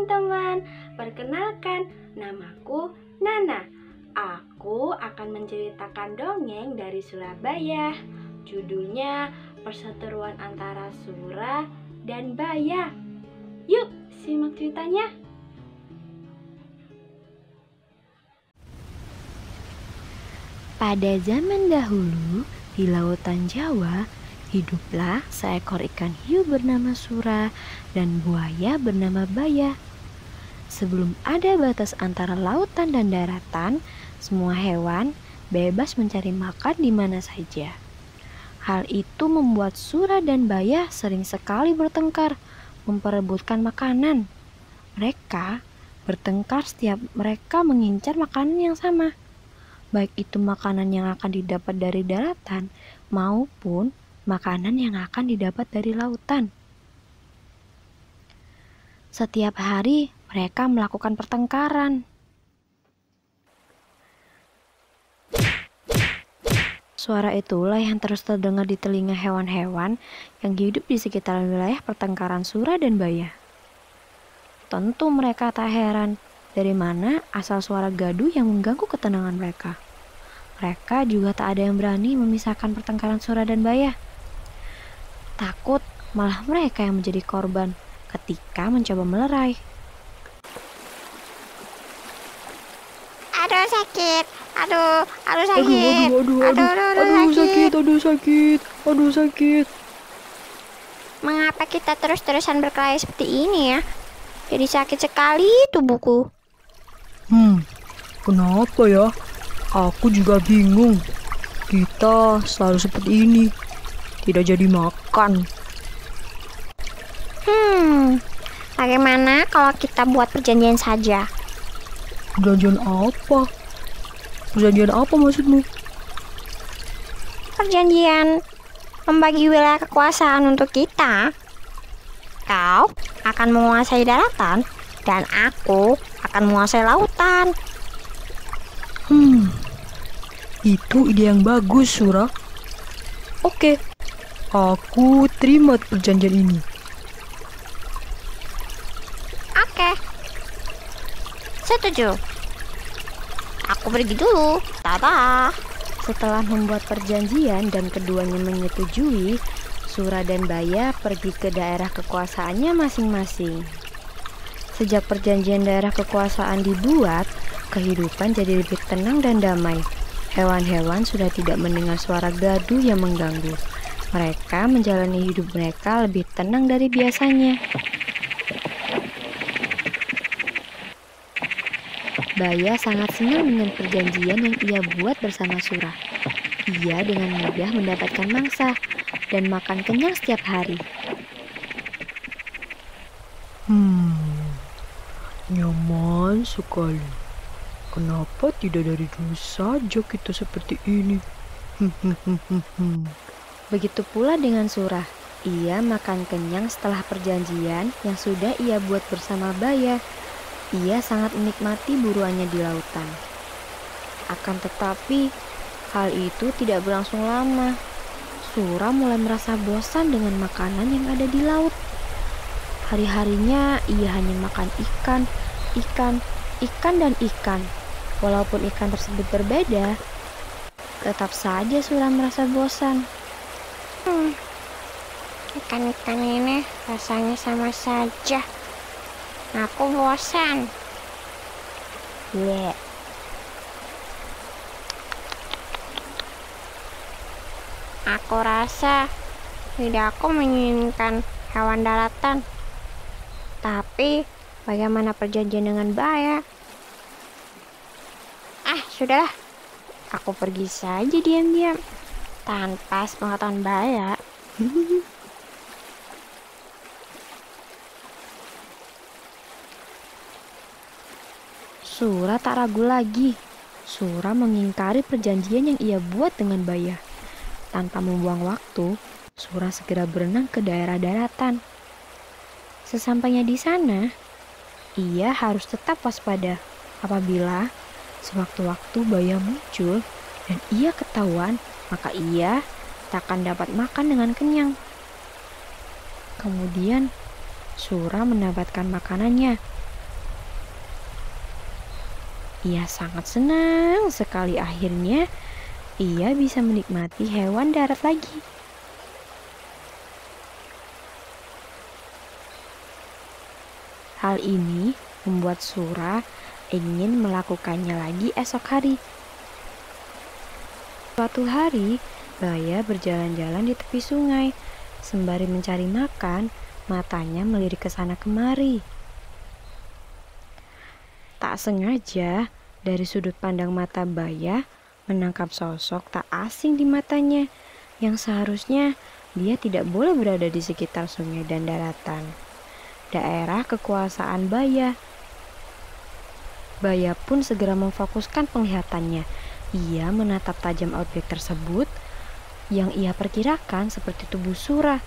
teman-teman, perkenalkan, namaku Nana. Aku akan menceritakan dongeng dari Surabaya. Judulnya Perseteruan Antara Sura dan Baya. Yuk, simak ceritanya. Pada zaman dahulu, di lautan Jawa, hiduplah seekor ikan hiu bernama Sura dan buaya bernama Baya. Sebelum ada batas antara lautan dan daratan, semua hewan bebas mencari makan di mana saja. Hal itu membuat Sura dan Baya sering sekali bertengkar, memperebutkan makanan. Mereka bertengkar setiap mereka mengincar makanan yang sama, baik itu makanan yang akan didapat dari daratan maupun makanan yang akan didapat dari lautan. Setiap hari mereka melakukan pertengkaran. Suara itulah yang terus terdengar di telinga hewan-hewan yang hidup di sekitar wilayah pertengkaran Sura dan Baya. Tentu mereka tak heran dari mana asal suara gaduh yang mengganggu ketenangan mereka. Mereka juga tak ada yang berani memisahkan pertengkaran Sura dan Baya. Takut malah mereka yang menjadi korban ketika mencoba melerai. Aduh sakit, aduh sakit, Aduh sakit. Mengapa kita terus-terusan berkelahi seperti ini ya? Jadi sakit sekali tubuhku. Kenapa ya? Aku juga bingung. Kita selalu seperti ini, tidak jadi makan. Bagaimana kalau kita buat perjanjian saja? Perjanjian apa? Perjanjian apa maksudmu? Perjanjian membagi wilayah kekuasaan untuk kita. Kau akan menguasai daratan dan aku akan menguasai lautan. Itu ide yang bagus, Sura. Oke, aku terima perjanjian ini. Oke, setuju. Aku pergi dulu. Dadah. Setelah membuat perjanjian dan keduanya menyetujui, Sura dan Baya pergi ke daerah kekuasaannya masing-masing. Sejak perjanjian daerah kekuasaan dibuat, kehidupan jadi lebih tenang dan damai. Hewan-hewan sudah tidak mendengar suara gaduh yang mengganggu. Mereka menjalani hidup mereka lebih tenang dari biasanya. Baya sangat senang dengan perjanjian yang ia buat bersama Sura. Ia dengan mudah mendapatkan mangsa dan makan kenyang setiap hari. Nyaman sekali. Kenapa tidak dari dulu saja kita seperti ini? Begitu pula dengan Sura. Ia makan kenyang setelah perjanjian yang sudah ia buat bersama Baya. Ia sangat menikmati buruannya di lautan. Akan tetapi, hal itu tidak berlangsung lama. Sura mulai merasa bosan dengan makanan yang ada di laut. Hari-harinya ia hanya makan ikan, dan ikan. Walaupun ikan tersebut berbeda, tetap saja Sura merasa bosan. Ikan-ikan ini rasanya sama saja. Aku bosan. Bleh. Aku rasa lidahku menginginkan hewan daratan. Tapi bagaimana perjanjian dengan Baya? Sudahlah. Aku pergi saja diam-diam tanpa sepengetahuan Baya. Sura tak ragu lagi. Sura mengingkari perjanjian yang ia buat dengan Baya. Tanpa membuang waktu, Sura segera berenang ke daerah daratan. Sesampainya di sana, ia harus tetap waspada apabila sewaktu-waktu Baya muncul dan ia ketahuan, maka ia tak akan dapat makan dengan kenyang. Kemudian Sura mendapatkan makanannya, Ia sangat senang sekali akhirnya ia bisa menikmati hewan darat lagi. Hal ini membuat Sura ingin melakukannya lagi esok hari. Suatu hari, Baya berjalan-jalan di tepi sungai. Sembari mencari makan, matanya melirik ke sana kemari. Tak sengaja, dari sudut pandang mata Baya, menangkap sosok tak asing di matanya, yang seharusnya dia tidak boleh berada di sekitar sungai dan daratan. Daerah kekuasaan Baya. Baya pun segera memfokuskan penglihatannya. Ia menatap tajam objek tersebut yang ia perkirakan seperti tubuh Sura.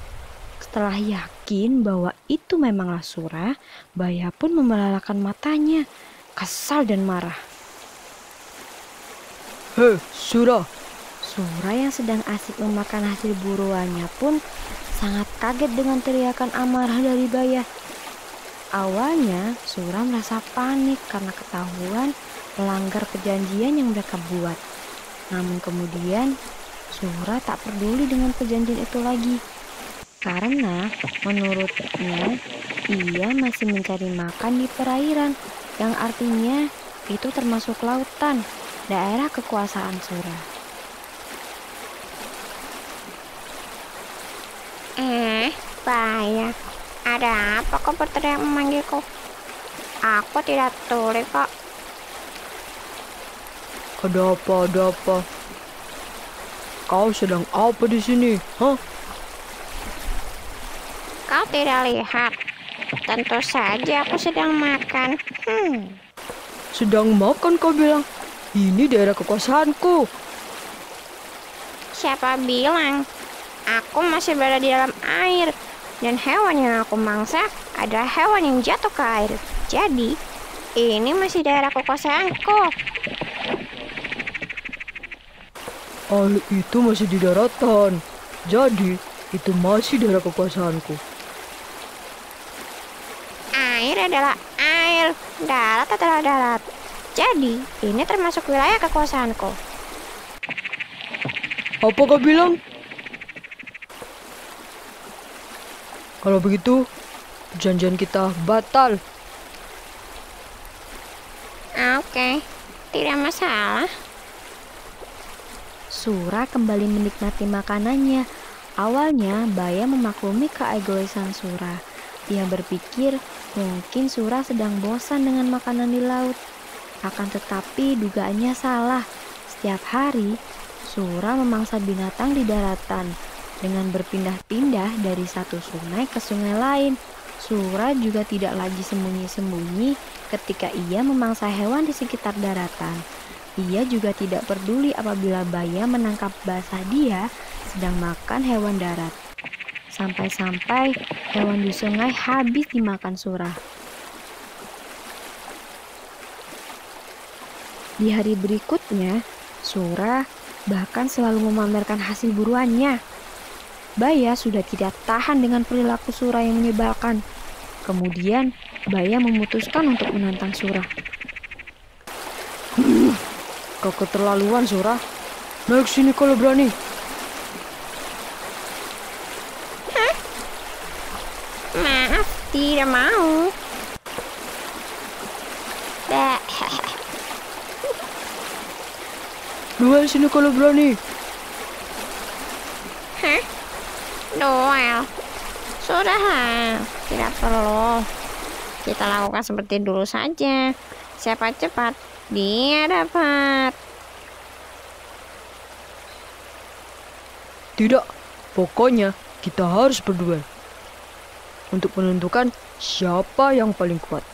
Setelah yakin bahwa itu memanglah Sura, Baya pun membelalakan matanya, kesal dan marah. Hei, Sura! Sura yang sedang asik memakan hasil buruannya pun sangat kaget dengan teriakan amarah dari Baya. Awalnya, Sura merasa panik karena ketahuan melanggar perjanjian yang mereka buat. Namun kemudian, Sura tak peduli dengan perjanjian itu lagi. Karena menurutnya, ia masih mencari makan di perairan, yang artinya itu termasuk lautan, daerah kekuasaan Sura. Baya, ada apa kau berteriak memanggilku? Aku tidak tuli kok. Ada apa, ada apa? Kau sedang apa di sini? Hah? Kau tidak lihat? Tentu saja aku sedang makan. Sedang makan kau bilang? Ini daerah kekuasaanku. Siapa bilang? Aku masih berada di dalam air. Dan hewan yang aku mangsa adalah hewan yang jatuh ke air. Jadi, ini masih daerah kekuasaanku. Air itu masih di daratan. Jadi, itu masih daerah kekuasaanku. Air adalah air, darat adalah darat. Jadi, ini termasuk wilayah kekuasaanku. Apa kau bilang? Kalau begitu, perjanjian kita batal. Oke, tidak masalah. Sura kembali menikmati makanannya. Awalnya, Baya memaklumi keegoisan Sura. Ia berpikir mungkin Sura sedang bosan dengan makanan di laut. Akan tetapi dugaannya salah. Setiap hari, Sura memangsa binatang di daratan. Dengan berpindah-pindah dari satu sungai ke sungai lain, Sura juga tidak lagi sembunyi-sembunyi ketika ia memangsa hewan di sekitar daratan. Ia juga tidak peduli apabila Baya menangkap basah dia sedang makan hewan darat. Sampai-sampai hewan di sungai habis dimakan Sura. Di hari berikutnya, Sura bahkan selalu memamerkan hasil buruannya. Baya sudah tidak tahan dengan perilaku Sura yang menyebalkan. Kemudian, Baya memutuskan untuk menantang Sura. Kau keterlaluan, Sura. Naik sini kalau berani. Maaf, tidak mau. Duel sini kalau berani. Duel. Sudahlah, tidak perlu. Kita lakukan seperti dulu saja. Siapa cepat, dia dapat. Tidak, pokoknya kita harus berduel untuk menentukan siapa yang paling kuat.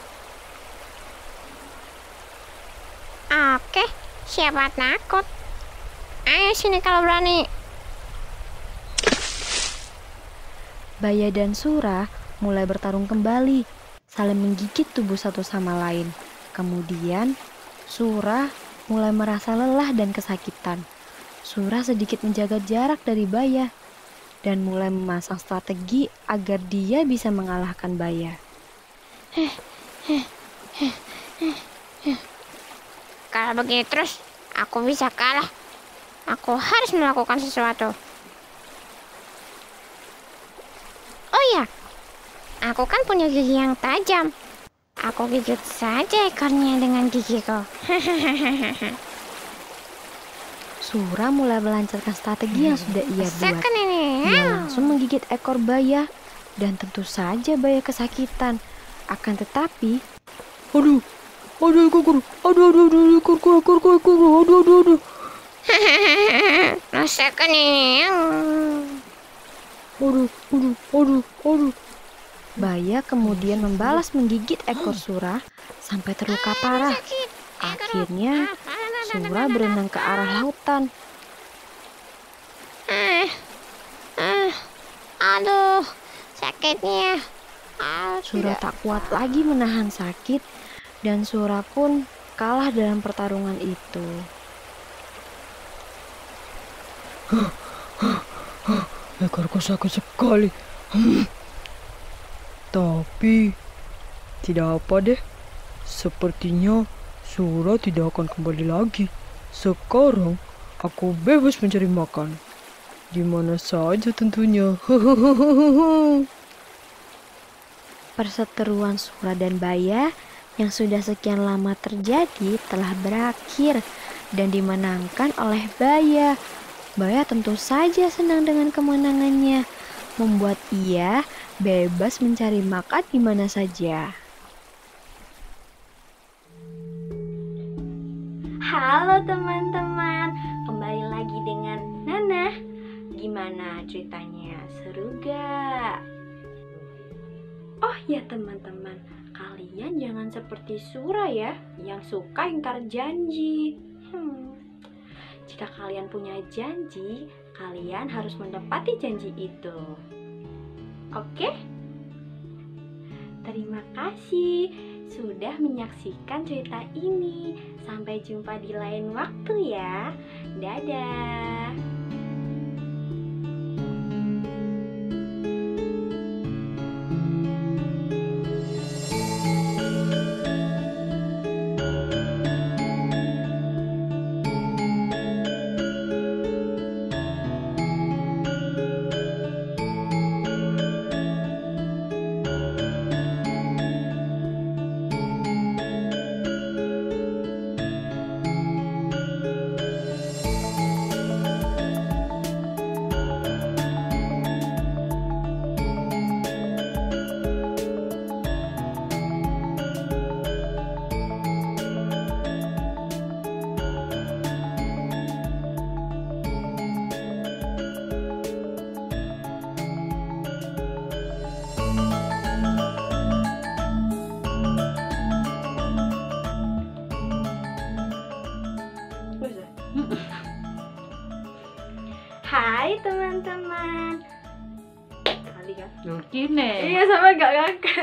Oke, siapa takut? Ayo sini kalau berani. Baya dan Sura mulai bertarung kembali, saling menggigit tubuh satu sama lain. Kemudian, Sura mulai merasa lelah dan kesakitan. Sura sedikit menjaga jarak dari Baya dan mulai memasang strategi agar dia bisa mengalahkan Baya. Kalau begini terus, aku bisa kalah. Aku harus melakukan sesuatu. Oh ya, aku kan punya gigi yang tajam. Aku gigit saja ekornya dengan gigiku. Sura mulai melancarkan strategi yang sudah ia buat. Rasakan ini. Dia langsung menggigit ekor Baya, dan tentu saja Baya kesakitan. Akan tetapi, Aduh, ekorku, aduh. Rasakan ini. Aduh. Baya kemudian membalas menggigit ekor Sura sampai terluka parah. Akhirnya, Sura berenang ke arah lautan. Aduh, sakitnya. Sura tak kuat lagi menahan sakit, dan Sura pun kalah dalam pertarungan itu. Ekorku sakit sekali. Tapi tidak apa deh. Sepertinya Sura tidak akan kembali lagi. Sekarang aku bebas mencari makan. Di mana saja tentunya. Perseteruan Sura dan Baya yang sudah sekian lama terjadi telah berakhir dan dimenangkan oleh Baya. Baya tentu saja senang dengan kemenangannya, membuat ia bebas mencari makan di mana saja. Halo teman-teman, kembali lagi dengan Nana. Gimana ceritanya? Seru gak? Oh ya teman-teman, kalian jangan seperti Sura ya, yang suka ingkar janji. Jika kalian punya janji, kalian harus menepati janji itu. Oke? Terima kasih sudah menyaksikan cerita ini. Sampai jumpa di lain waktu ya. Dadah. Hai teman-teman. Kali kan? Gini. Iya sama gak ngangkat.